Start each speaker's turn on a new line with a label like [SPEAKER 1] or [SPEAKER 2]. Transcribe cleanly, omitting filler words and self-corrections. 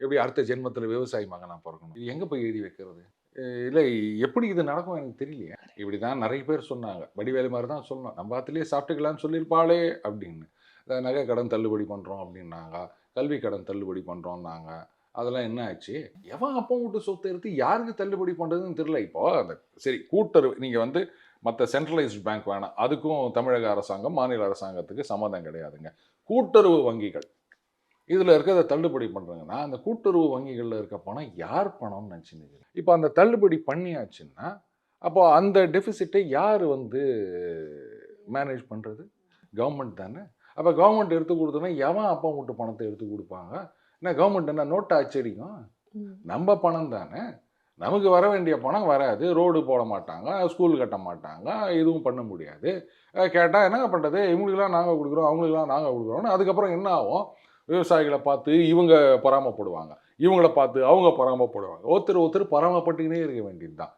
[SPEAKER 1] எப்படி அடுத்த ஜென்மத்தில் விவசாயி மகனா பிறக்கணும், இது எங்கே போய் எழுதி வைக்கிறது? இல்லை, எப்படி இது நடக்கும் எனக்கு தெரியலையே. இப்படி தான் நிறைய பேர் சொன்னாங்க. வடிவேலு மாதிரி தான் சொல்லணும், நம்ம ஆத்துலேயே சாப்பிட்டுக்கலான்னு சொல்லியிருப்பாளே அப்படின்னு. நகை கடன் தள்ளுபடி பண்ணுறோம் அப்படின்னாங்க, கல்வி கடன் தள்ளுபடி பண்ணுறோம்னாங்க. அதெல்லாம் என்ன ஆச்சு? எவன் அப்பா வீட்டு சொத்தை எடுத்து யாருக்கு தள்ளுபடி பண்ணுறதுன்னு தெரியல. இப்போ அந்த சரி கூட்டுறவு, நீங்கள் வந்து மற்ற சென்ட்ரலைஸ்டு பேங்க் வேணாம், அதுக்கும் தமிழக அரசாங்கம் மாநில அரசாங்கத்துக்கு சம்மந்தம் கிடையாதுங்க. கூட்டுறவு வங்கிகள் இதில் இருக்கிறத தள்ளுபடி பண்ணுறாங்கன்னா, அந்த கூட்டுறவு வங்கிகளில் இருக்க பணம் யார் பணம்னு நினச்சின்னு. இப்போ அந்த தள்ளுபடி பண்ணியாச்சுன்னா, அப்போ அந்த டெபிசிட்டை யார் வந்து மேனேஜ் பண்ணுறது? கவர்மெண்ட் தானே. அப்போ கவர்மெண்ட் எடுத்து கொடுத்தோன்னா எவன் அப்பா வீட்டு பணத்தை எடுத்து கொடுப்பாங்க? என்ன கவர்மெண்ட் என்ன நோட்டை அச்சடிக்கும்? நம்ம பணம் தானே. நமக்கு வர வேண்டிய பணம் வராது. ரோடு போட மாட்டாங்க, ஸ்கூல் கட்ட மாட்டாங்க, எதுவும் பண்ண முடியாது. கேட்டால் என்ன பண்ணுறது, இவங்களுக்கெல்லாம் நாங்கள் கொடுக்குறோம், அவங்களுக்கெல்லாம் நாங்கள் கொடுக்குறோன்னு அதுக்கப்புறம் என்ன ஆகும்? விவசாயிகளை பார்த்து இவங்க பொறாமைப்படுவாங்க, இவங்கள பார்த்து அவங்க பொறாமைப்படுவாங்க. ஒருத்தர் ஒருத்தர் பொறாமைப்பட்டுக்கினே இருக்க வேண்டியது தான்.